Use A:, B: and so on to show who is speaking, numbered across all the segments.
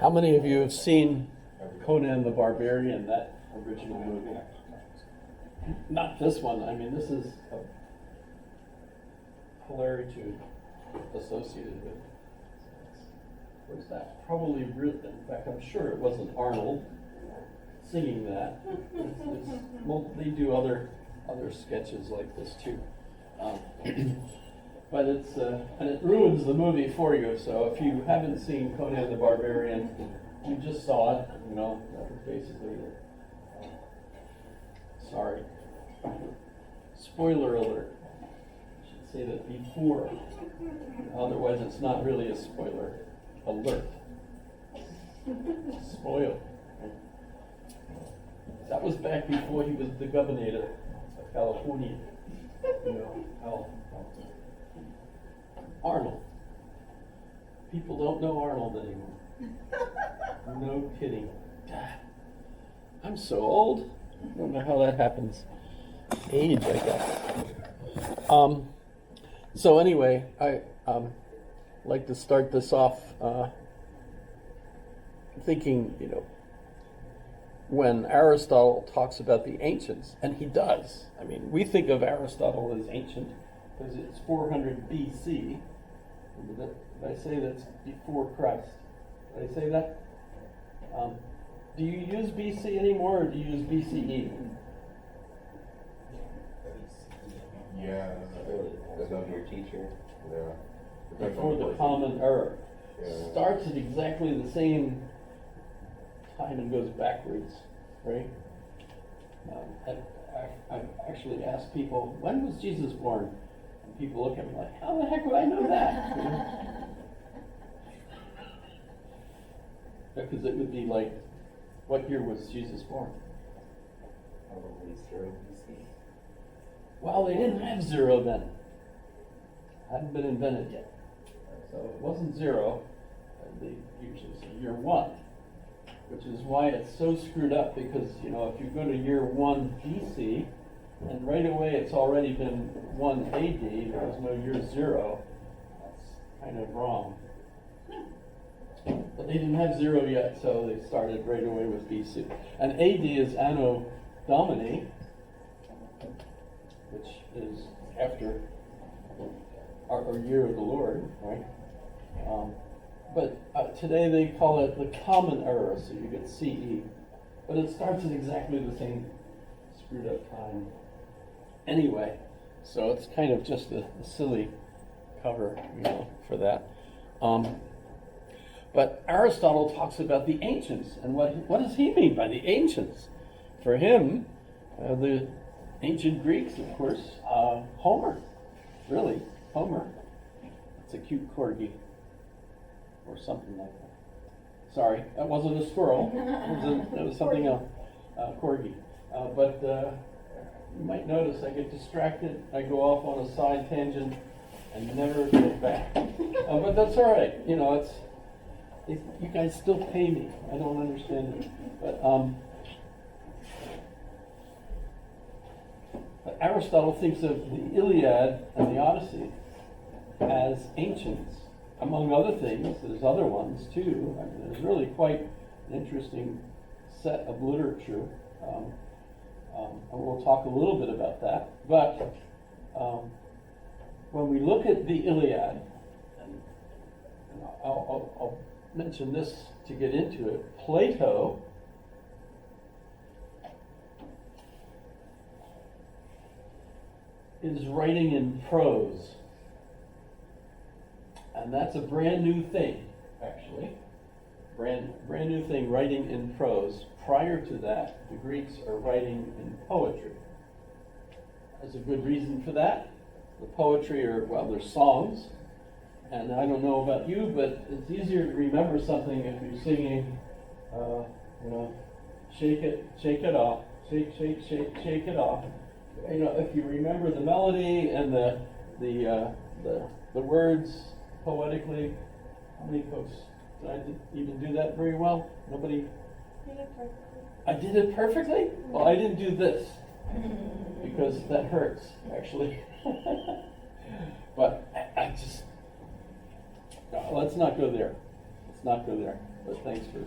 A: How many of you have seen Conan the Barbarian, that original movie? Not this one. I mean, this is a hilaritude associated with. What's that? Probably written. In fact, I'm sure it wasn't Arnold singing that. Well, they do other sketches like this too. But it's and it ruins the movie for you. So if you haven't seen Conan the Barbarian, you just saw it. You know, that was basically it. Sorry. Spoiler alert. I should say that before. Otherwise, it's not really a spoiler alert. Spoil. That was back before he was the governor of California. You know, Arnold. People don't know Arnold anymore. No kidding. I'm so old. I don't know how that happens. Age, I guess. So anyway, I like to start this off thinking, you know, when Aristotle talks about the ancients, and he does. I mean, we think of Aristotle as ancient because it's 400 BC. Did I say that's before Christ? Did I say that? Do you use BC anymore, or do you use BCE?
B: Yeah, that's not your teacher. Yeah.
A: Before the Common Era.
B: Yeah.
A: Starts at exactly the same time and goes backwards, right? I've actually asked people, when was Jesus born? And people look at me like, how the heck would I know that? Because it would be like, what year was Jesus born?
C: Probably 0 BC.
A: Well, they didn't have 0 then. Hadn't been invented yet. So it wasn't 0. They usually say year 1, which is why it's so screwed up, because, you know, if you go to year 1 BC, and right away it's already been 1 AD, there's no year 0, that's kind of wrong. But they didn't have 0 yet, so they started right away with BC. And AD is Anno Domini, which is after our year of the Lord, right? But today they call it the Common Era, so you get CE. But it starts at exactly the same screwed up time. Anyway, so it's kind of just a silly cover, you know, for that. But Aristotle talks about the ancients, and what does he mean by the ancients? For him, the ancient Greeks, of course, Homer, really, Homer. It's a cute corgi, or something like that. Sorry, that wasn't a squirrel. It was something else, corgi. But you might notice I get distracted. I go off on a side tangent and never get back. But that's all right. You know, you guys still pay me. I don't understand it. But Aristotle thinks of the Iliad and the Odyssey as ancients. Among other things, there's other ones too. I mean, there's really quite an interesting set of literature. And we'll talk a little bit about that. But when we look at the Iliad, and I'll mention this to get into it, Plato is writing in prose. And that's a brand new thing, actually. Brand new thing, writing in prose. Prior to that, the Greeks are writing in poetry. There's a good reason for that. The poetry are, well, they're songs. And I don't know about you, but it's easier to remember something if you're singing, you know, shake it off, shake it off. You know, if you remember the melody and the words poetically. How many folks did I even do that very well? Nobody?
D: Did it perfectly.
A: I did it perfectly? Well, I didn't do this because that hurts, actually. But I just, let's not go there. Let's not go there. But thanks for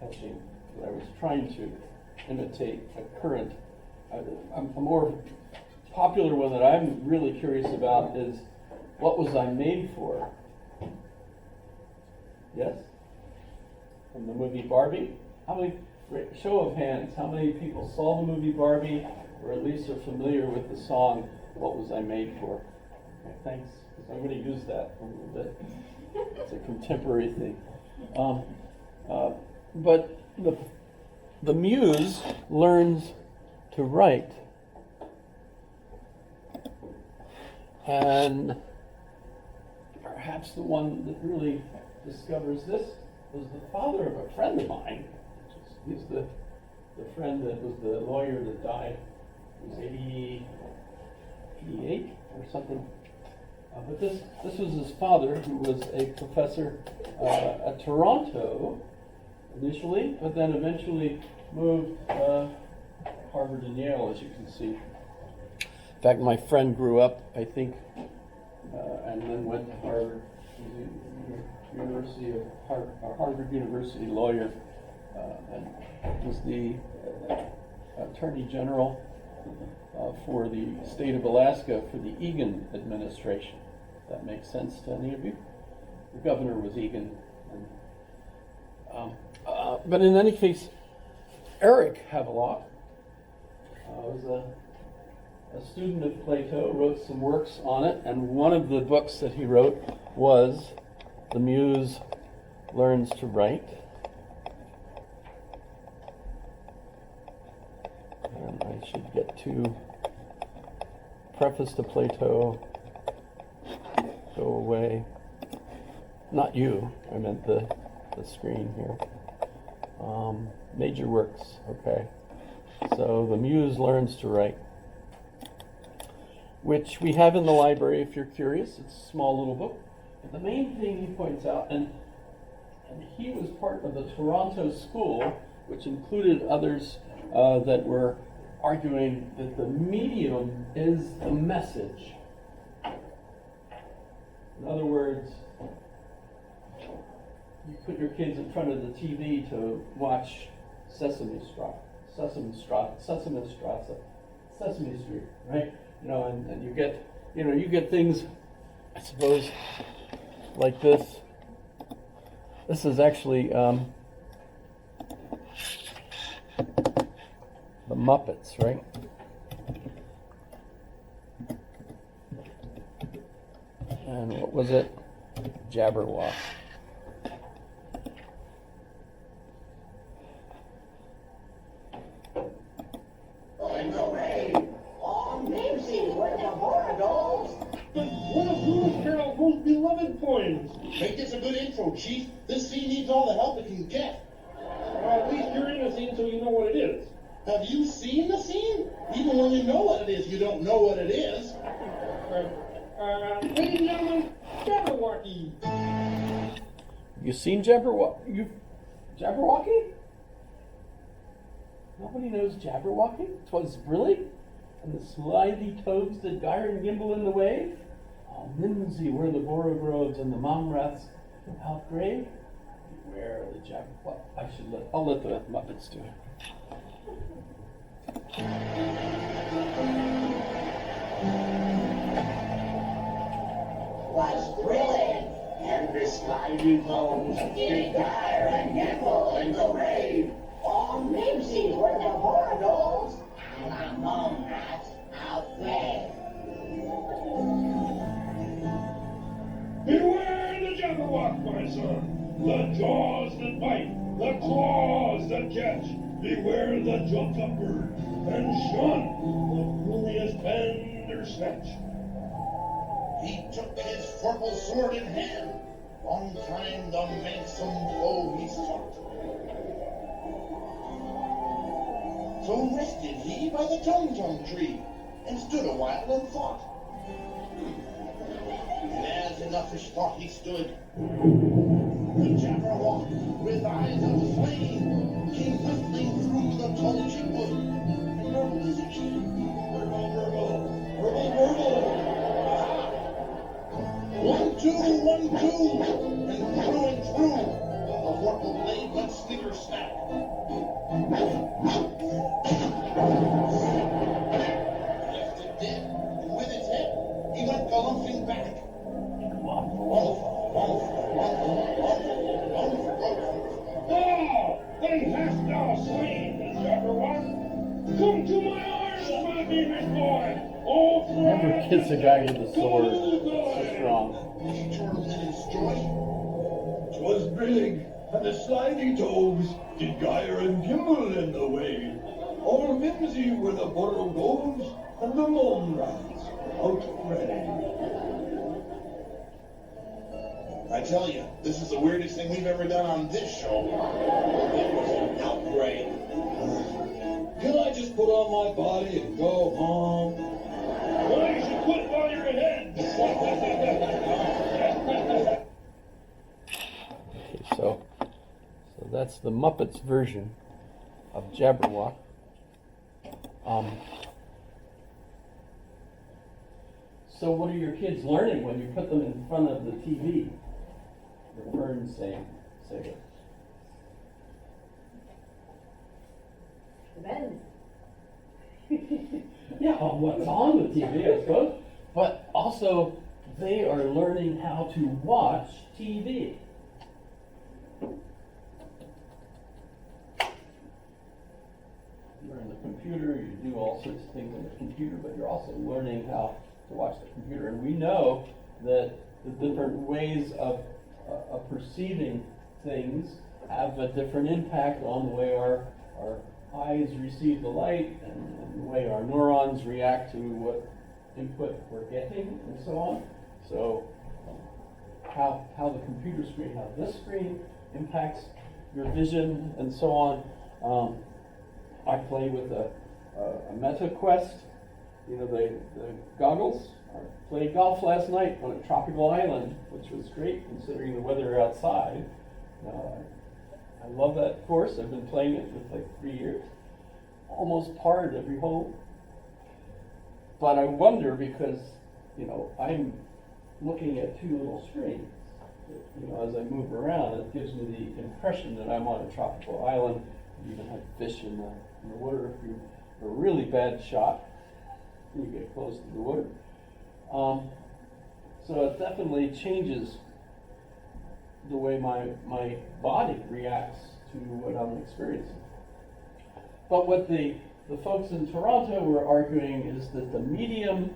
A: catching what I was trying to imitate a current, a more popular one that I'm really curious about is, what was I made for? Yes? From the movie Barbie? How many, show of hands, how many people saw the movie Barbie, or at least are familiar with the song, What Was I Made For? Okay, thanks, because I'm going to use that a little bit. It's a contemporary thing. But the muse learns to write. And perhaps the one that really discovers this was the father of a friend of mine. He's the friend that was the lawyer that died. He was 88 or something. But this was his father, who was a professor at Toronto initially, but then eventually moved Harvard and Yale, as you can see. In fact, my friend grew up, I think, and then went to Harvard. Harvard University lawyer, and was the Attorney General for the state of Alaska for the Egan administration. If that makes sense to any of you. The governor was Egan. But in any case, Eric Havelock was a student of Plato, wrote some works on it, and one of the books that he wrote was The Muse Learns to Write. And I should get to preface to Plato, go away. Not you, I meant the screen here. Major works, okay. So The Muse Learns to Write, which we have in the library if you're curious. It's a small little book. But the main thing he points out, and he was part of the Toronto School, which included others that were arguing that the medium is the message. In other words, you put your kids in front of the TV to watch Sesame Street, right? You know, and you get things, I suppose, like this. This is actually the Muppets, right? And what was it? Jabberwock.
D: Make this a good intro, Chief. This scene needs all the help it can get.
E: Well, at least you're in the scene so you know what it is.
D: Have you seen the scene? Even when you know what it is, you don't know what it is.
E: Ladies and gentlemen, Jabberwocky.
A: You seen Jabberwocky? Nobody knows Jabberwocky? 'Twas brillig, and the slithy toads that gyre and gimble in the wave. Oh, Mimsy, where the borogoves and the momraths outgrave. Beware the Jabberwocky. I'll let the Muppets do it.
F: Was brillig, and the slimy bones did gyre and gimble in the wave. All Mimsy were the borogoves and the momraths outgrave.
E: Beware the Jabberwock, my son. The jaws that bite, the claws that catch. Beware the jumped-up bird, and shun the bulliest bandersnatch.
D: He took his purple sword in hand. Long time the manxome foe he sought. So rested he by the tum-tum tree, and stood a while and thought. And as in a fish thought he stood, the Jabberwock, with eyes of flame, came whistling through the tulgey wood, and nor was he, but all 1, 2, and through. The vorpal blade let Snicker snap. Left it dead, and with its head, he went galumphing back.
E: Thou, thou hast thou slain the Jabberwock? Come to my arms, my beamish boy! Oh,
A: Never kiss a guy with a sword. So strong.
D: He chortled in his joy.
E: 'Twas big, and the slimy toves did gyre and gimble in the way. All mimsy were the borogoves, and the mome rats out ready.
D: I tell you, this is the weirdest thing we've ever done on this show. It was an outbreak.
E: Can I just put on my body and go home? Well, you should quit while you're ahead.
A: Okay, so that's the Muppets version of Jabberwock. So what are your kids learning when you put them in front of the TV? The Fern saying, say it.
G: Depends.
A: Yeah, on what's on the TV, I suppose. But also, they are learning how to watch TV. You're on the computer, you do all sorts of things on the computer, but you're also learning how to watch the computer. And we know that the different ways of perceiving things have a different impact on the way our eyes receive the light and the way our neurons react to what input we're getting and so on. So how the computer screen, how this screen impacts your vision and so on. I play with a Meta Quest, you know, the goggles. I played golf last night on a tropical island, which was great considering the weather outside. I love that course. I've been playing it for like 3 years. Almost parred every hole. But I wonder because, you know, I'm looking at two little screens. You know, as I move around, it gives me the impression that I'm on a tropical island. You even have fish in the water if you're a really bad shot. You get close to the water. So it definitely changes the way my body reacts to what I'm experiencing. But what the folks in Toronto were arguing is that the medium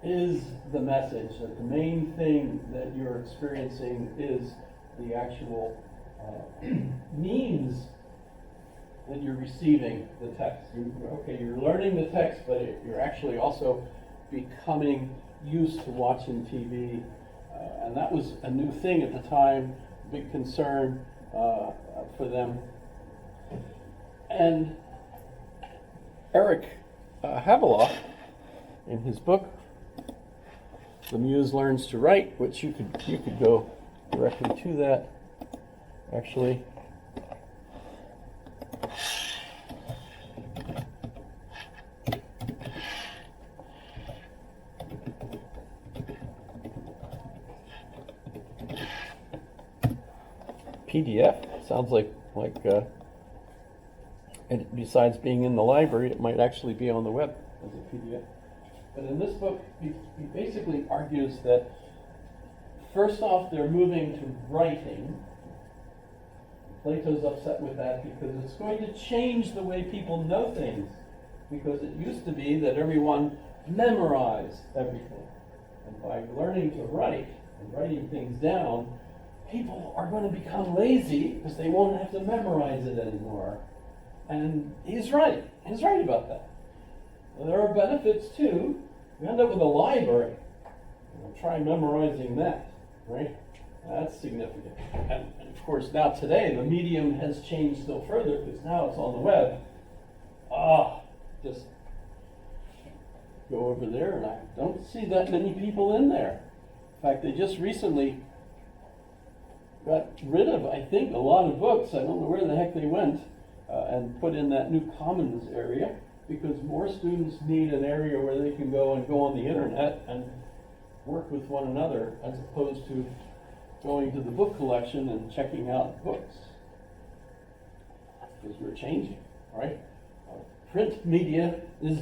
A: is the message, that the main thing that you're experiencing is the actual means that you're receiving the text. You're learning the text, but you're actually also becoming used to watching TV. And that was a new thing at the time, big concern for them. And Eric Havelock, in his book, The Muse Learns to Write, which you could go directly to that, actually. PDF sounds like and besides being in the library, it might actually be on the web as a PDF. But in this book, he basically argues that first off, they're moving to writing. Plato's upset with that because it's going to change the way people know things. Because it used to be that everyone memorized everything. And by learning to write and writing things down, people are going to become lazy because they won't have to memorize it anymore. And he's right. He's right about that. And there are benefits too. You end up with a library. Try memorizing that, right? That's significant. And of course, now today, the medium has changed still further because now it's on the web. Just go over there, and I don't see that many people in there. In fact, they just recently got rid of, I think, a lot of books. I don't know where the heck they went, and put in that new commons area because more students need an area where they can go on the internet and work with one another as opposed to going to the book collection and checking out books. Because we're changing, right? Print media is